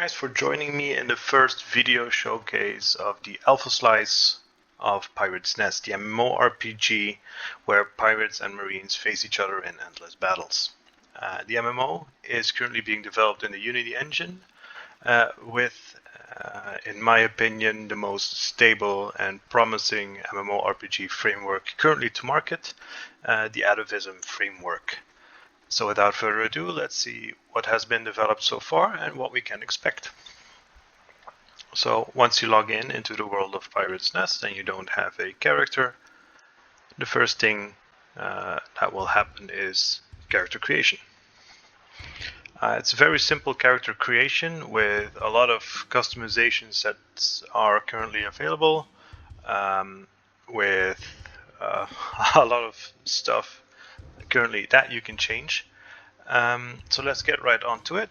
guys for joining me in the first video showcase of the Alpha Slice of Pirate's Nest, the MMORPG where pirates and marines face each other in endless battles. The MMO is currently being developed in the Unity engine with, in my opinion, the most stable and promising MMORPG framework currently to market, the Atavism framework. So without further ado, let's see what has been developed so far and what we can expect. So once you log in into the world of Pirate's Nest and you don't have a character, the first thing that will happen is character creation. It's a very simple character creation with a lot of customizations that are currently available, with a lot of stuff currently that you can change. So let's get right onto it.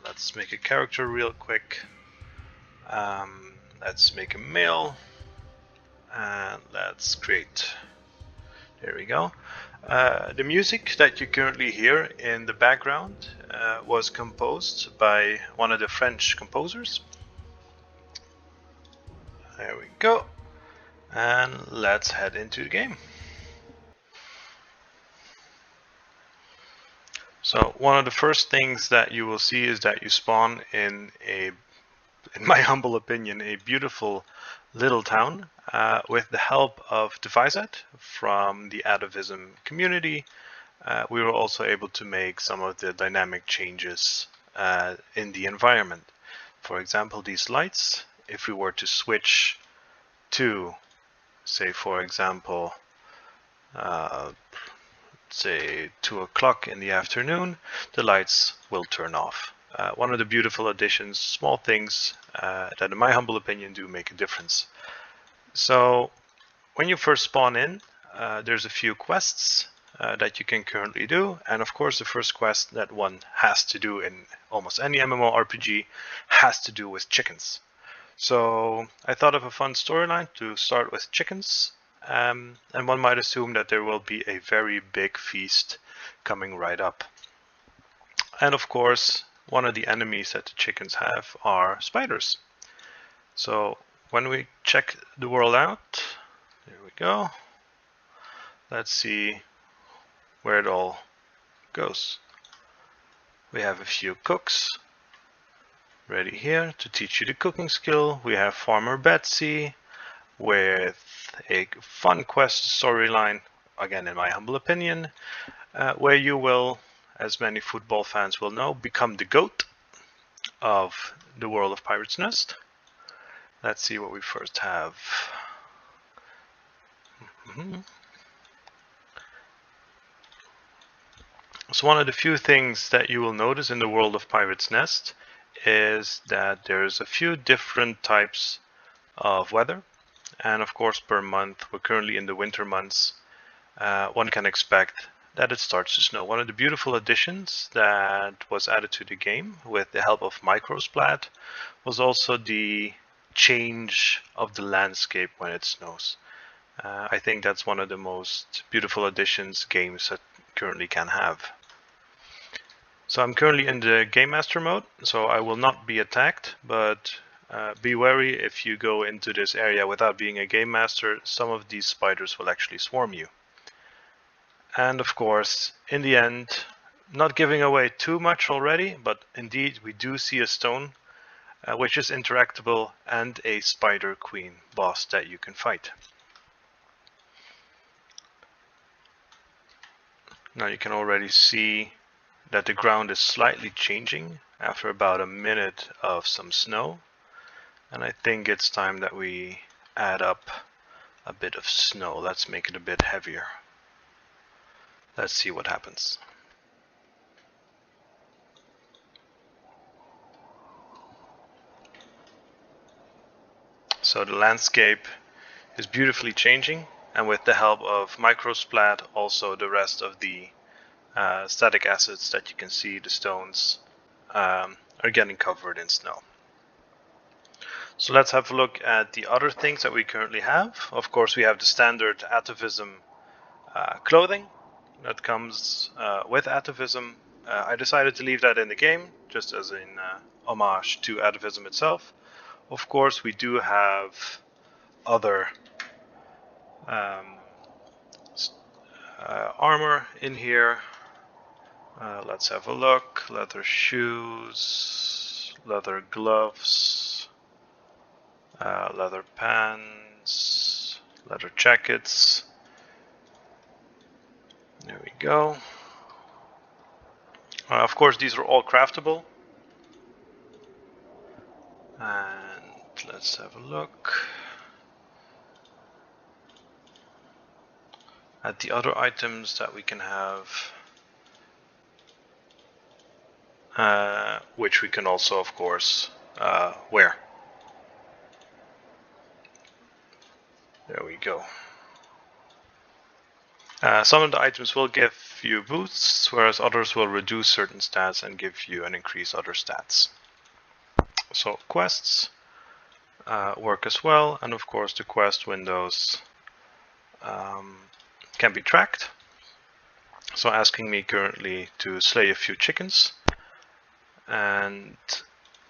Let's make a character real quick. Let's make a male and let's create. There we go. The music that you currently hear in the background was composed by one of the French composers. There we go. And let's head into the game. So one of the first things that you will see is that you spawn in my humble opinion, a beautiful little town with the help of Atavism from the Atavism community. We were also able to make some of the dynamic changes in the environment. For example, these lights, if we were to switch to, say for example, say 2 o'clock in the afternoon, the lights will turn off. One of the beautiful additions, small things that in my humble opinion do make a difference. So when you first spawn in, there's a few quests that you can currently do, and of course the first quest that one has to do in almost any MMORPG has to do with chickens. So I thought of a fun storyline to start with chickens. And one might assume that there will be a very big feast coming right up. And of course, one of the enemies that the chickens have are spiders. So when we check the world out, there we go. Let's see where it all goes. We have a few cooks ready here to teach you the cooking skill. We have Farmer Betsy with a fun quest storyline, again in my humble opinion, where you will, as many football fans will know, become the GOAT of the world of Pirate's Nest. Let's see what we first have. So one of the few things that you will notice in the world of Pirate's Nest is that there's a few different types of weather. And of course, per month, we're currently in the winter months, one can expect that it starts to snow. One of the beautiful additions that was added to the game with the help of Microsplat was also the change of the landscape when it snows. I think that's one of the most beautiful additions games that currently can have. So I'm currently in the Game Master mode, so I will not be attacked, but be wary if you go into this area without being a game master. Some of these spiders will actually swarm you. And of course, in the end, not giving away too much already, but indeed we do see a stone which is interactable and a spider queen boss that you can fight. Now you can already see that the ground is slightly changing after about a minute of some snow. And I think it's time that we add up a bit of snow. Let's make it a bit heavier. Let's see what happens. So the landscape is beautifully changing, and with the help of Microsplat, also the rest of the static assets that you can see, the stones, are getting covered in snow. So let's have a look at the other things that we currently have. Of course, we have the standard Atavism clothing that comes with Atavism. I decided to leave that in the game, just as an homage to Atavism itself. Of course, we do have other armor in here. Let's have a look. Leather shoes, leather gloves, leather pants, leather jackets. There we go. Of course, these are all craftable. And let's have a look at the other items that we can have, which we can also, of course, wear. There we go. Some of the items will give you boosts, whereas others will reduce certain stats and give you and increase other stats. So quests work as well, and of course the quest windows can be tracked. So asking me currently to slay a few chickens, and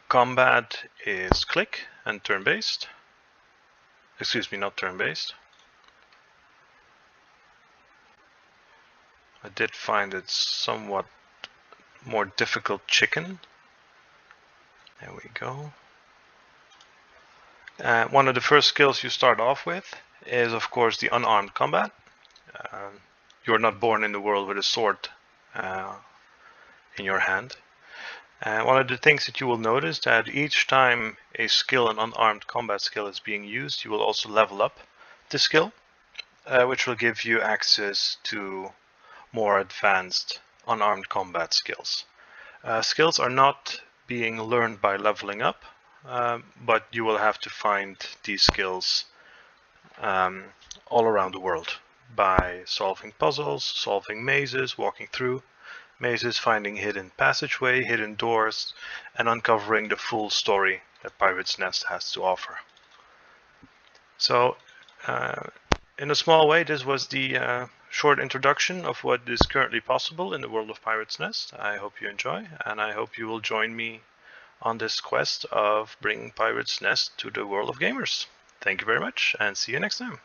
combat is click and turn-based. Excuse me, not turn-based. I did find it somewhat more difficult chicken. There we go. One of the first skills you start off with is, of course, the unarmed combat. You're not born in the world with a sword in your hand. One of the things that you will notice that each time a skill, an unarmed combat skill, is being used, you will also level up the skill, which will give you access to more advanced unarmed combat skills. Skills are not being learned by leveling up, but you will have to find these skills all around the world by solving puzzles, solving mazes, walking through mazes, finding hidden passageway, hidden doors, and uncovering the full story that Pirate's Nest has to offer. So, in a small way, this was the short introduction of what is currently possible in the world of Pirate's Nest. I hope you enjoy, and I hope you will join me on this quest of bringing Pirate's Nest to the world of gamers. Thank you very much, and see you next time.